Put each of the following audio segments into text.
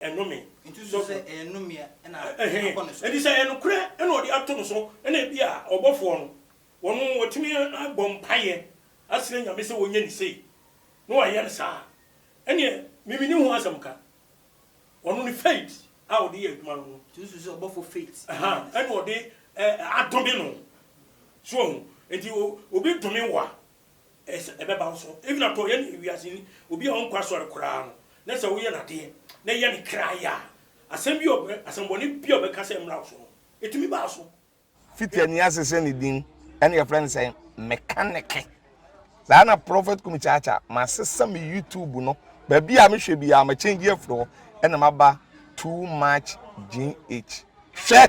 enome so say enome na and say enokre ena odi ato no so ena bia Obofour no wono wotimi abom paye asire nyame se wonya ni sei no aye nsa ene mimini hu asamka wono ni faith a odi aduma no so say Obofour faith ena odi adomi no so enti obi domi wa ebeba so even ato ye ni wiase obi on kwa so rekora no na se wo ye na de na ye ni kraya asem bi asemboni bi obeka se mra so etumi ba so fitia ni asese ni din ene your friend say mechanic na prophet kumichacha ma sesa me YouTube no ba bia me hwe bia ma change afro ene maba too much GH hwe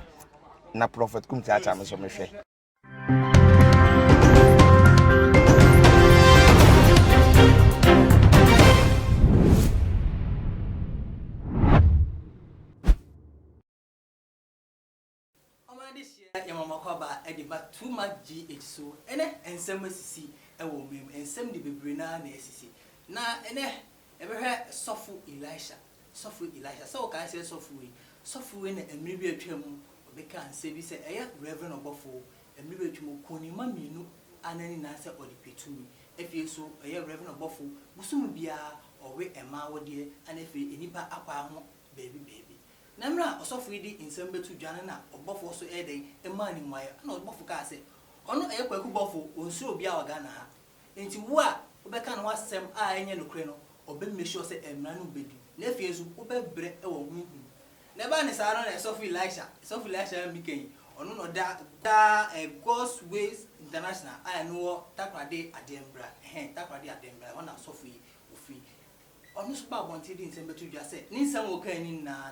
na prophet kumichacha me so me hwe this year your mama kwaba ediba too much GH so ene ensem asisi e wo mem ensem de bebre na asisi na ene ebehwe Osofo Elisha so ka say Osofo we na emri bi atwam obeka anse bi say eye Reverend Obofour emri bi atwam konima minu anani na say odipetumi efie so eye Reverend Obofour busum bia owe ema wode anefe enipa akwa ho baby Namra Osofo di nsem betu dwane na Obofour so eden emani mwaye na Obofour ka se ono ekwaku Obofour onsu obi a waga na ha enti wo a obeka na wasem a enye nokre no obe make sure say emra no bedi na efie so obebre e wo huhu na ba ne sa no na Osofo Elisha miken ono no da God's Ways International I know takrade adembra takrade adembra ona Osofo yi ofi onu so ba bonti di nsem betu dwa se ni nsem wo kan ni na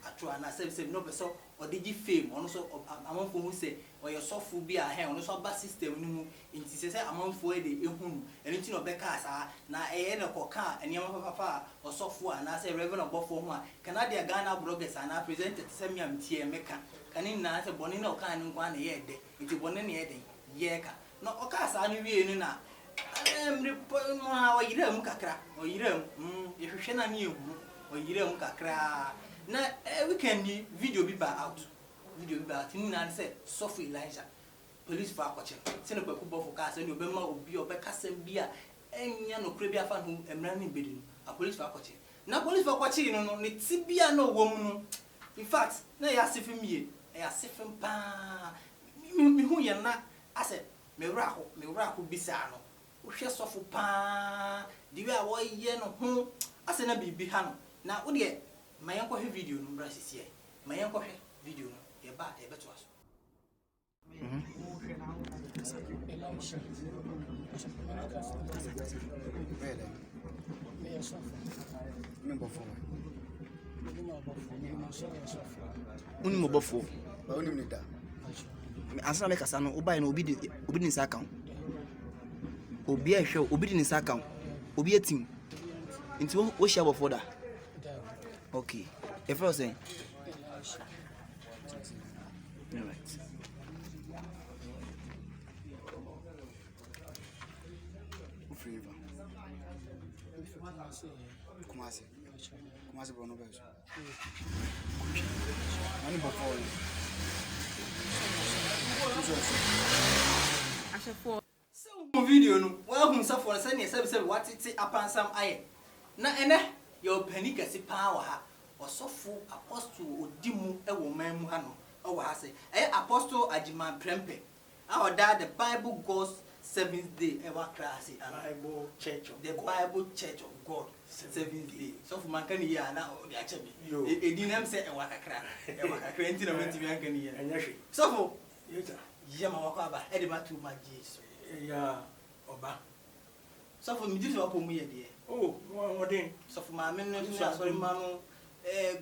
atro na se no be so odigi fame onu so amanfo hu se oye Osofo bi a onu so ba system ni mu nti se amanfo e de ehunu eni ti no be ka sa na na koka eniyama papa Osofo a na se Reverend Obofour hu a Canada Ghana bloggers na presented se mi am tie meka kanin na se boni na oka ni nkwa na ye de nti boni na ye de ye ka no oka sa ni wie ni na oyirem kakra oyirem yehwehwe na ne ehu oyirem kakra na weekend ni video bi ba out ni na say Osofo Elisha police for akwache se no kwaku Obofour ka se ni obema obi obekasem bi a enya no kure bi afa no emra ni bedi no a police for akwache na police for akwache no ne tibia na owom no in fact na ya sefem ye ya sefem pa mi hu ye na ase me wra ko bisa no uhwe Osofo pa diwe a wo ye no ho ase na bibi ha no na wo de mayen ko he video no bra sisi mayen ko he video no ye ba e beto aso Uni Obofour uni mnida asana me kasa no obai no obi ni nsa account obi a hwe obi di nsa account obi etim nti wo share Obofour da okay if you say all right favor kumase bono beso ani Obofour Osofo so video no wa hu Osofo se ne se watete apansam aye na ene your panika si power ha Osofo apostle odimu e wo man mu ha no o wa se apostle Agyeman prempe a oda the Bible God's 7th day e wa class Bible Church of the Bible Church of God 7th day so for man kan ya na o dia chebe edinam se e wa kakra enti na menti man kan ya enya hwe so for yema wakwa ba e de ma too much Jesus ya oba so for mi dis wa pomu ye de modern so for ma men no sorry ma no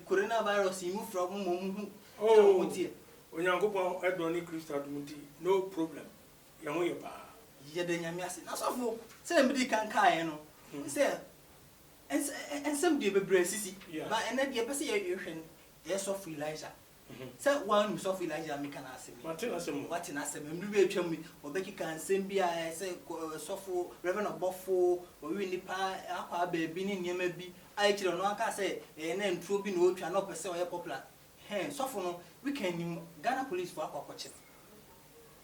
coronavirus mu from mu onyankopon edoni Christ adumuti no problem ye ho ye ba ye de nyame ase na so for say me di kan kai no say ensem de bebre sisi ba ene de pese ye hwen ye Osofo Elisha Say one Osofo Elisha make an answer. What in answer? Me tell me obeki kan sem bia say Osofo Reverend Obofour or we nipa akwa baby ni nyema bi ai kire no aka say na ntro bi na otwa na opese oye popular. Sofo no we can Ghana police for akwa kwache.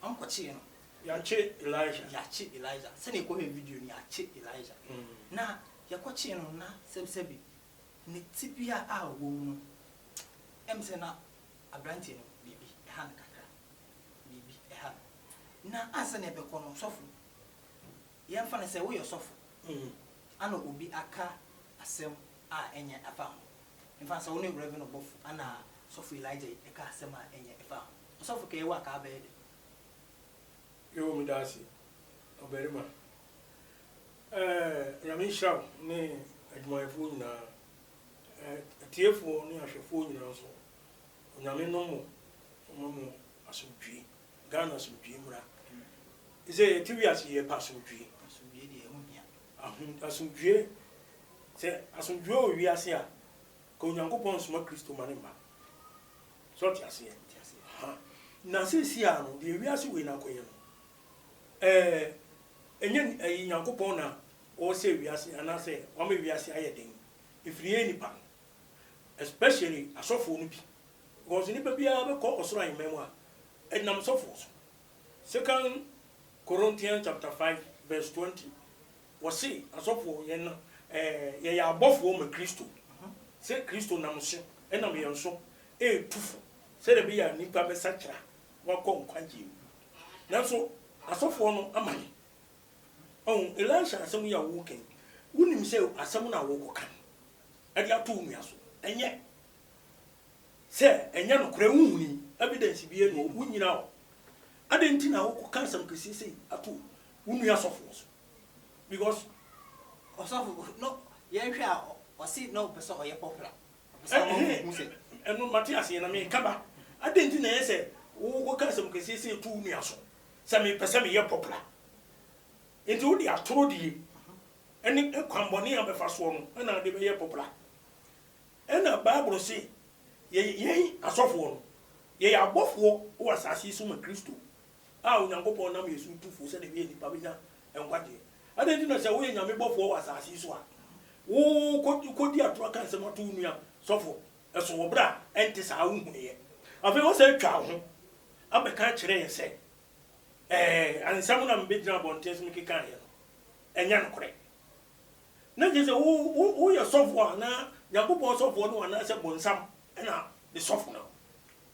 Am kwache no. Yache Elisha. Yache Elisha. Say ne ko video ni Yache Elisha. Na ya kwache no na sebi ne tibia a wo mu. Em say na abranti no bibi ehan kakra bibi ehan na asa na ebekọ no sofo ye mfa na say wo yo sofo ana obi aka asem a enye afa ho mfa say wo ne Reverend Obofour ana Osofo Elisha eka asem a enye afa ho sofo ke wa ka ba ede yo mi dasi oberima yami shaw ne adwumayefo nyina tiefo ne ahwefo nyina so onyame no mo asomdwe Ghana asomdwe mura ise tiwi asiye pasomdwe de ehubia asomdwe se asomdwe o wi ase a ko Nyankopon soma Kristo manema so ti ase na sisi a no de wi ase we na koye no enye Nyankopon na o se wi ase ana se o me wi ase ayeden ifriye nipa especially asofo no bi because ni bia be ko osoro ayememu a ednam sofo so 2 Corinthians chapter 5 verse 20 wasi asofo ye na ye ya abofo ma Kristo se Kristo nam so enam ye nso tufo se de bia nipa be sakira wa ko nkwanje nanso asofo no amani Elisha asem ya wo ken unim se asem na wo ko kan ade ato umia so enye se enya no kura unhuni evidence bi no unyina o ade ntina wo ko kansam kesisi ato unu asofo so because Osofo no ye hwe a osi no person oye popular eno Matias ye na me kaba ade ntina ye se wo ko kansam kesisi ato unu aso se me person me ye popular enti wo di atoro die eni kwamboni abefa so no na de be ye popular ena Bible say ye asofo no ye abofo wo asase so ma Kristo a Onyankopon nam Yesu tufo se de be nipa benya enkwade ade ndi na se wo ye nyame bofo wo asase so a wo kodi atoro kan se mato nua sofo eso wo bra enti sa hu ye afi wo se twa ho abeka kire ye se ansam na mbe dina bontes mi kika ye no enya no kore na je se wo ye sofo na Nyankopon sofo no ana se bonsam na the sofo no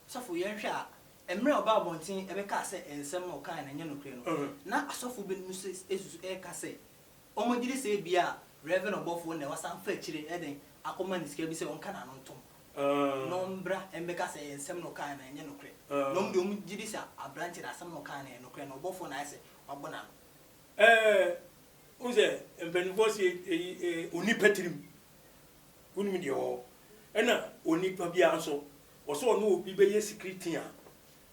sofo ye hwe a emre oba bontin ebeka se ensem no kan na nye no kure no na asofo be nu se esusu ka se omodiri se bia Reverend Obofour na wasan fa kire eden akoma ni sika bi se onka na no ntom no mbra embeka se ensem no kan na nye no kure no mde omodiri se abranche na asem no kan na no kure no Obofour na ase wabona uze empenifo se oni petrim unimi de ho ena oni pa bia so wo so no obi be ye security a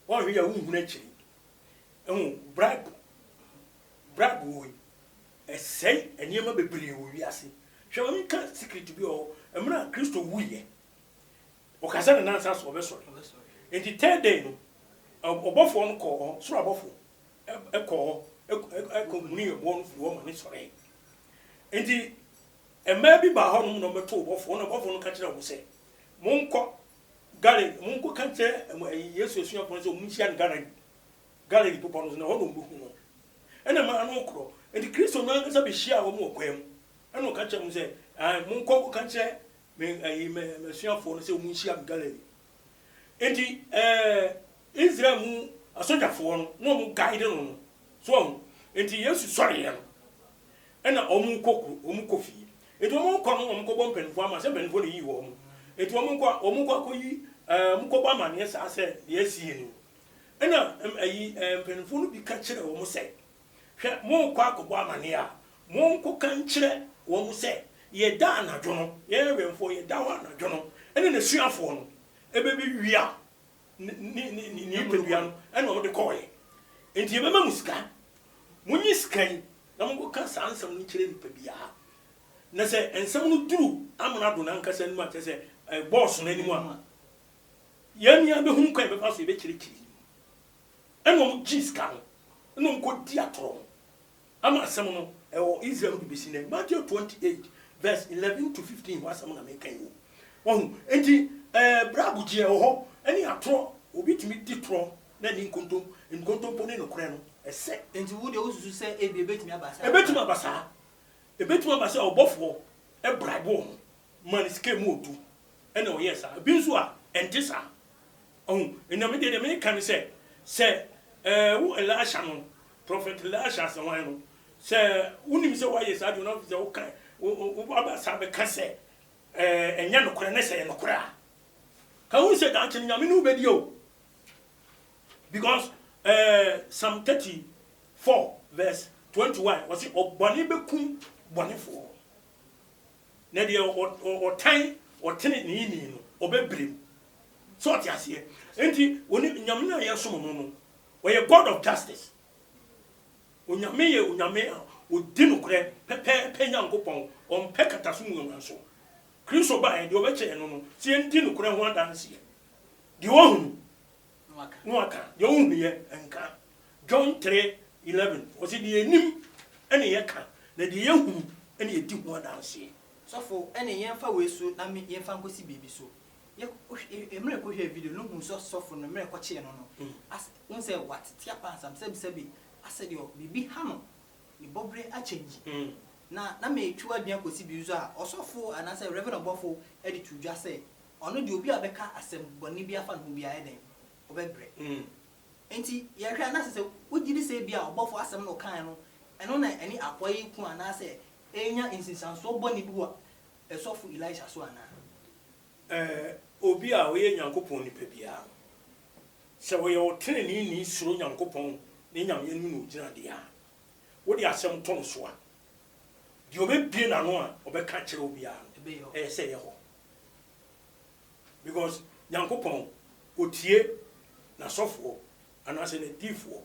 won hwe ya unhu na chiri bribe wo say eniyema bebre wo wi ase hwe ma ka security bi o emra Kristo wuye o kasa na nansa so obeso enti third day no Obofour no ko so Obofour ko muni e won fu wo ma ni sore enti ema bi ba ho no meto Obofour no ka kire wo se monko gale monko ka kire Yesu esuafo so munchia gale popo no na ho no mbu no ena ma no kro enti Kristo no nsa be hia wo mo kwam ena ka kire mu se monko ka kire me esuafo no se munchia gale enti Israel mu asojafo no mo guide no so enti Yesu sori ya no ena omu kofi enti omu ko no omu ko bompenfo ama se benfo ni yi wo mu enti omu ko koyi omu ba mane sa se ye sie ni ena penfo no bi ka kire wo mu se hwe mo ko akobọ amane a mo ko kan kire wo mu se ye da anadwo no ye wenfo ye da wa anadwo no ene na suafo no ebe bi wia ni pedua no ena wo de koye enti ye bema musika munyi skai na mo ka sansam ni kire ni pebia na se ensam no duru amana do na nkasa ni ma te se boss na ni mu a yɛnia be hu kwan be fa so be kirikiri ɛnom gis ka ɛnom ko di atoro ama asɛm no ɛwɔ Israel bi besi na Matthew 28 verse 11 to 15 wasɛm na meka yi wo enti brabugie wo ho ɛne atoro obi tumi di toro na ni nkontom po ne no kore no ɛsɛ enti wo de wo susu sɛ ebi betumi abasa ebetumi abasa Obofour bribe man sike mu odu ɛna oyɛ sa bi nso a ɛnte sa ɛna me de me kan sɛ wo Elisha no prophet Elisha sɛ wan no sɛ wonim sɛ wayɛ sa de no sɛ wo kan wo abasa be ka sɛ ɛnya no kore ne sɛ no kore a ka wo sɛ da nkyɛn nyame no bedi o because Psalm 34 verse 21 was it obani bekum bonifo na de o tan o tene ni no obebrem so ati ase enti woni nyame na ye som no we God of justice onyame o di no kre pe nyankopon on pe kataso mu nwanso Kristo ba e de obeche no si enti no kre ho adanse de wo hu no aka de wo hu ye enka John 3:11 was it the enim ene ye ka na de ye hu ene ye di ho adanse Osofo ene ye fa wesu na me ye fa nkosi bibi so ye emre ko hwe video no hu so Osofo no emre ko che no as un say what tia pansam sebi ase de bibi ha no ni bobre a change na me twa aduan kosi bi so a Osofo anase Reverend Obofour e di tudwa say ono de obi abeka asem boni bi afa no bi aye den obebre enti ye hwa na se wogidi se bi a Obofour asem no kan no eno na eni akoyi ku anase enya insisanso boni bi wa Osofo Elisha so ana obi a we nyankopon ni pebia se we yo tene ni suro nyankopon ni nyam yenu no gina dia wo di asem ton so a di obebie na no a obeka kire obi a se ye ho because nyankopon otie na sofo anase na difo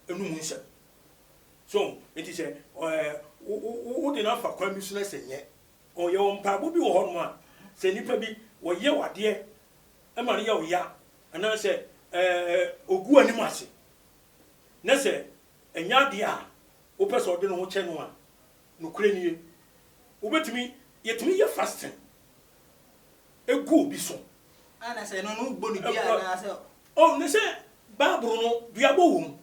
enu mu nsem so it is wo de na fa kwa mi so na senye o ye on pa bo bi wo ho no a se nipa bi wo ye wade e ma ye wo ya ana se ogu anim ase na se enya de a wo pese ode no ho che no a no kure nie wo betimi yetimi ye fasting egu obi so ana se no no gbo ni bia na se ne se Bible no dua bo wom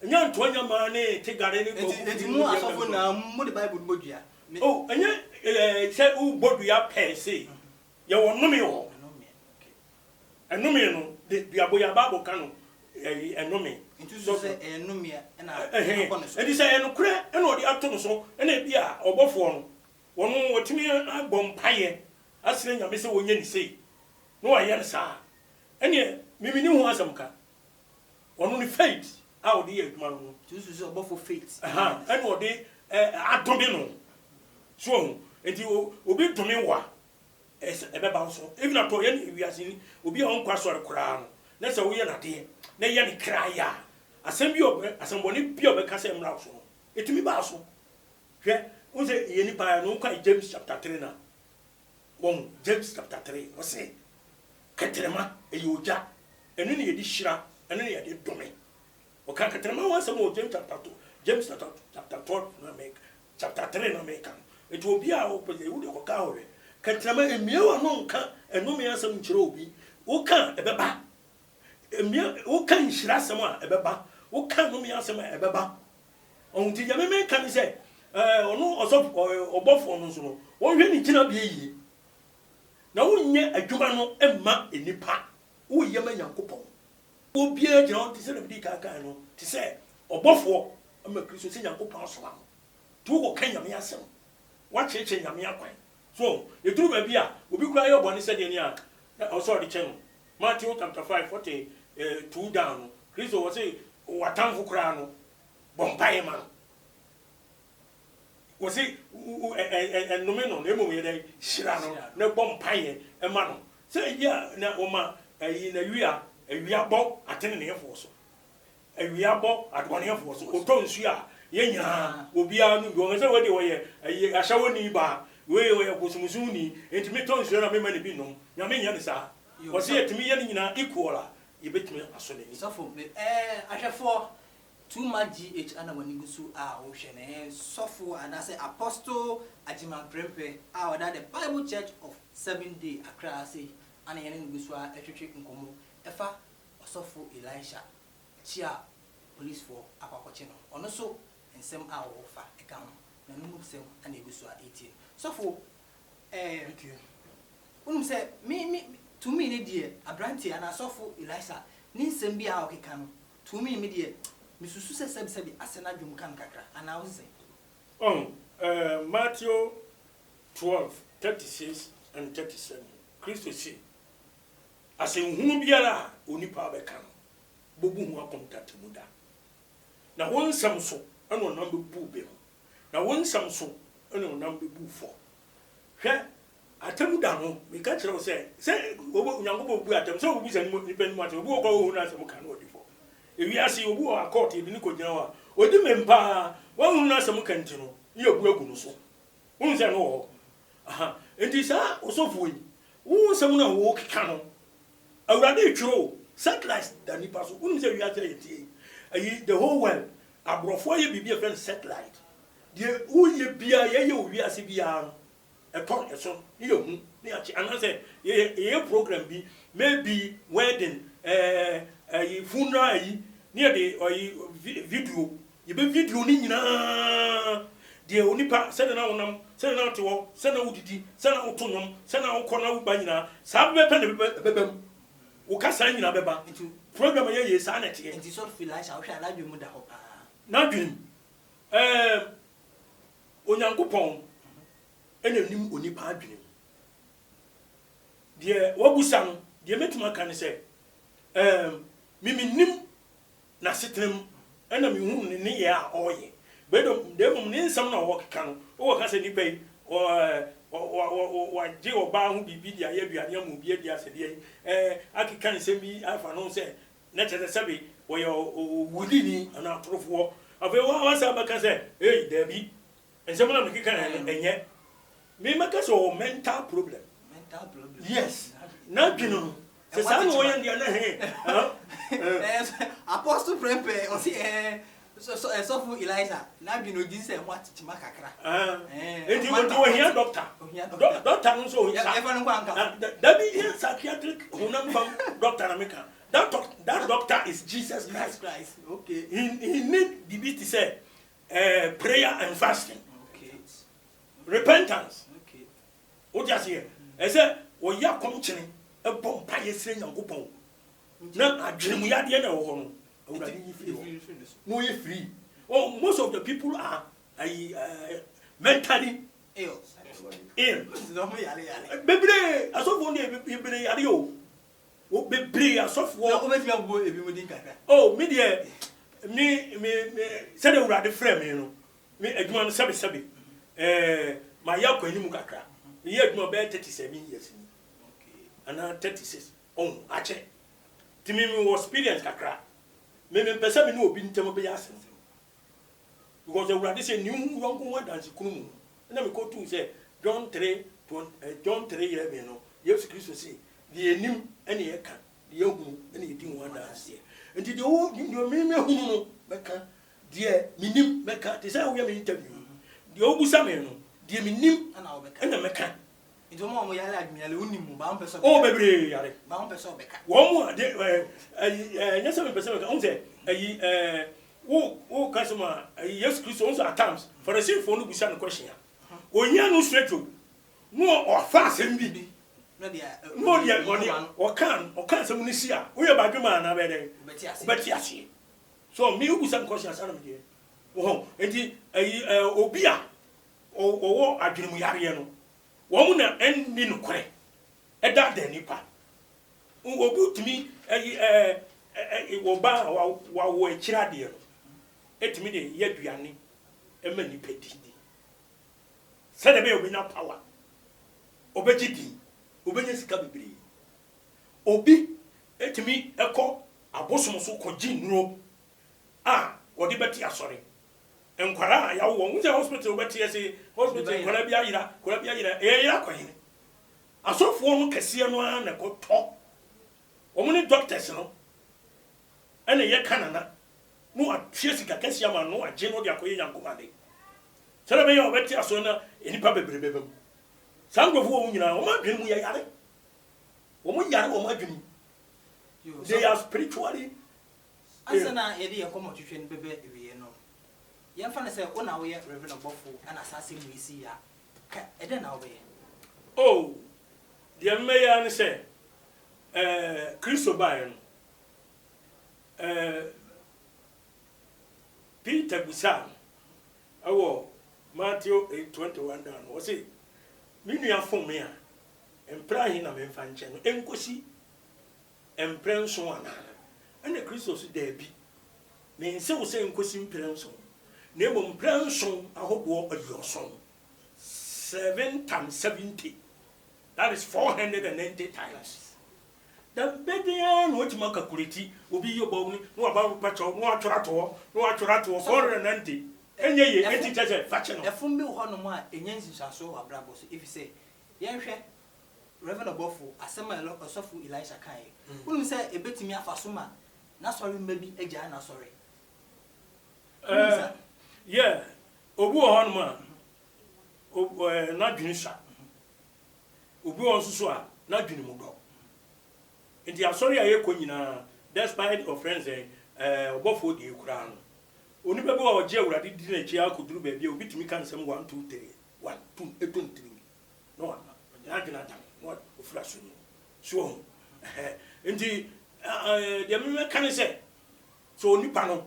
enya nto anya ma ne tegare ni ko enti mu Osofo na mu de Bible bo dua enya se u bodua per se ye wonome ho enome no de dua bo ya Bible kan no enome enti so se enome na akọ so enti se enokure ena odi ato no so ena bia Obofour no wono wotimi agbom paye asire nyame se wonya ni sei no wa ye sa ene mimini ho asamka wono ni faith a odi aduma no so Obofour faith ena odi adome no so enti obi dome wa ebeba so even ato ye ni wiase obi a onkwa so rekora no na se wo ye na de na ye ni kraya asem bi asemboni bi obeka se mra so etimi ba so hwe unse ye ni pa no kwa James chapter 3 na won James chapter 3 o se ketrema eyoja enu ne ye di hira enu ne ye di dome o kan ketrema wa asem o James chapter 2 James chapter 12 na make chapter 3 na make etu obi a o pese wo de ko ka howe ketrema emie wa no nka enu me asem nkyere obi wo kan ebeba emie wo kan hira asem a ebeba wo kan no me asem a ebeba on ti jame me kan se ono Obofour no so no wo hwe ni gina bia yi na wo nye adwuma no emma enipa wo ye ma Nyankopon wo bia gina on ti se na bi ka no ti se Obofour ama Kristo se Nyankopon so am tu wo kan nyame asem wa cheche nyame akwan so eduru ba bia obi kura ye obone se de ni a o so de chen Matthew chapter 5:42 down Kristo wo se watamfo kura no bompae ma wo se enome no na emu ye dai hira no na bompae e ma no se ya na o ma ayi na awia bo atene ne yefo so awia bo adwane yefo so o to nsu a ye nyina obi anu bi o se we de wo ye ayi ahyawo ni ba we kosumusu ni enti me to nsu na me ma ne bi no nyame nya ne sa was here to me any equal you bet me asole so for me ahwefo too much GH and when you so ocean so for and I say Apostle Agyeman Prempe that the Bible Church of 7 Day Accra say and yen go so etwetwe nkomo efa Osofo Elisha chia police for akwakoche no ono so ensem a wo fa eka ho na no mu sem and e go so 18 so for say me to me ne die abranti and Osofo Elisha ni nsem bia okeka no to me die misusu se sebi asena dwum kan kakra and I was say Matthew 12:36 and 37 Christ say ase hunu biara onipa beka no bobu hu akontat muda na won sam so eno nam bebu be na won sam so eno nam bebu fo hwe atam da no me ka kire wo se obo nyango bu atam se obu san nipa ni mate obu ko hu na asem ka no odifo ewi ase obu a court ebi ni ko gina wa odi mempa wa hu na asem ka ntino ye obu agu no so won se no ho aha enti sa osofo yi wo sam na wo kika no awurade twiro satellite da nipa so won se wi ate yeti ayi the whole world abrofo ye bibia friend satellite de wo ye bia ye owi ase bia eton eso ni hu ni achi anase ye program bi maybe wedding funeral yi ni de video ye be video ni nyina de onipa se na wonam se na tewo se na udidi se na utonom se na ukona uba nyina sa be pe ne bebam wo kasa nyina beba program ye sa na tie enti sort feel like ahwe ala dwemu da ho na dwem onyankopon ene nim onipa adwene de wabusa no de metuma kan se mimi nim na setrem ena mi hu ne ye a oye bedo de mum ne nsam na wo keka no wo ka se nipa yi wa je oba hu bibi dia ye duane amu bi dia se de akeka nsem bi afa no se na chete sebe wo yo wudini ana atrofo afa wa sa ba ka se David nsem na keka enye me make so mental problem yes na dwenu se sa no ye ndia na Apostle Prempe o si Osofo Elisha na dwenu di se what chima kakra enti wo here doctor no so ya fa no anka that be here psychiatric hunam fam doctor na meka that doctor is Jesus Christ okay he need the bit to say prayer and fasting okay repentance okay o just here I say o ya kom chene e bom pa yesre nyankopon na adwemu ya de na wo ho no awurade yi free no you free oh most of the people are mentally ill bebre asofo ne bebre yare yo o bebre asofo na o be tia bo ebi modin kakra oh me de me say the awurade frame me no me adwuma no sabe ma ya kwa animu kakra me ya adwuma be 37 years ni okay ana 36 oh ache timi me experience kakra me pesa me no obi ntem be yasen because the awurade say new yonko wa dance kunu na me ko tu say John 3:11 no Yesu Kristo say the enim ene ye ka the ehunu ene ye din wa dance enti de o me hunu no beka de minim beka te say wo ya me interview de obusa me no de minim ana obeka ene meka enti mo yale admiale unimu ba on pesa o bebre yare ba on pesa obeka wo mo de nyasa me pesa beka on say wo customer Yesu Kristo also at times for the same for no busa no question onya no straight to no o fa asem bi no dia o kan sem ni sia wo ye badwuma na be den obeti ase so me busa no question asana me de wo enti obi a wo adwemu yare no wo mu na enni no kore eda da nipa obi utimi wo ba wa wo ekira de no etimi de ye duane ema ni pedi said be obi na power obejidi obenya sika bibiri obi etimi ekọ abosom so koji nro wodi beti asori enkwara ya wo nje hospital beti ese hospital kwara bi ayira yira kwara kwani asofo no kese no na ko to omuni doctors no ene ye kanana no atwe sika kesi ama no agye no de akoye yankomade sele be ye obeti aso na enipa bebrebebem sangofo wo nyina o ma dwen mu yare o mu yare o ma dwen they are spiritually asana yedi ye komo twetwe no bebe ewiye no ye mfa na se o na wo ye Reverend Obofour ana asase mu isi ya ka ede na wo be oh the mayor ni say Christo Bayen Peter Bisan awo Matthew 8:21 down o say me nua fom me a empra hi na me mfa nche no enkosi emprenso ana ene Christo so da bi me nse wo say enkosi emprenso na emo emprenso ahobo aduoso 7 times 70 that is 490 times. The bedin what man calculate obi yobo ni no aba pacho no atwrato 490 enye ye enti tete fache no efum bi ho no mo a enye nsisaso wa brabo so if you say yen hwe Reverend Obofour asema Osofo Elisha kan unum say ebetimi afaso ma na sorry mbabi agya na sorry yeah obu ho no ma na dwunisha obi won susu a na dwuni mu do enti asori aye ko nyina despite of friends Obofour de kura no oni bebe wa oje awurade di na chi akoduru ba bia obi timi kan sem 1 2 3 1 2 8 no na gina dam what ofrasu so enti de me kan se so oni pa no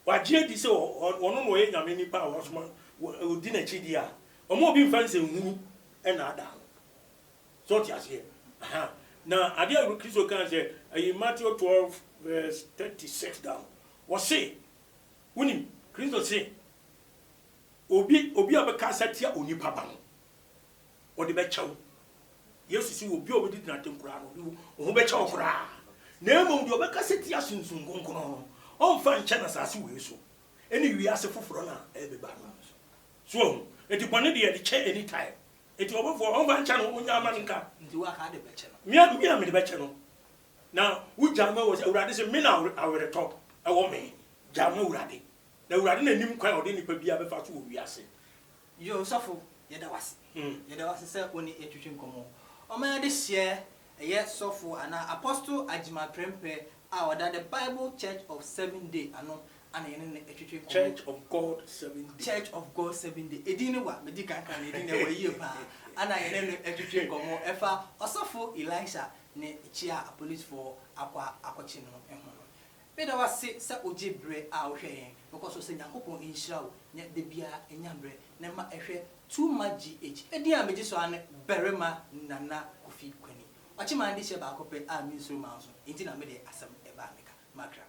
wa je di se ono no ye nyame ni pa wa so odi na chi di a omo obi mfa nse huru e na ada so ti ase na adia Kristo kan say Matthew 12 verse 36 down what say woni Kristo say obi abeka satia onipa ba no o de be chawo Yesu si obi obedi na tenkura no o be chawo kura na emom de obeka satia sunsun konkono no on fa nche na sase we so eni wi ase foforo na e be ba no so eti bone de ye che anytime eti Obofour on va nche no onya amanka nti wa ka de beche no me me de beche no na wu jama was urade se me na awere top e wo me jama urade na urade na nim kwan ode nipa bia be fa so wo wiase yo Osofo ye da wase se oni etwetwe nkomo o ma de share ye Osofo ana Apostle Agyeman prempe a oda the Bible Church of 7 Day ano ana yene ne etwetwe nkomo Church of God 7 Day Church of God 7 Day edin wa me di kan edin wa yie pa ana yene ne etwetwe nkomo efa Osofo Elisha ne chia police for akwachi no eho beda wase se ojebre a ohwe yen because so Yakobon inhira wo nya de bia enyambre ne ma ehwe too much gh edi a meji so ane berema nana kofi kwani Agyeman de she ba kope a mi so ma so enti na me de asem eba meka makra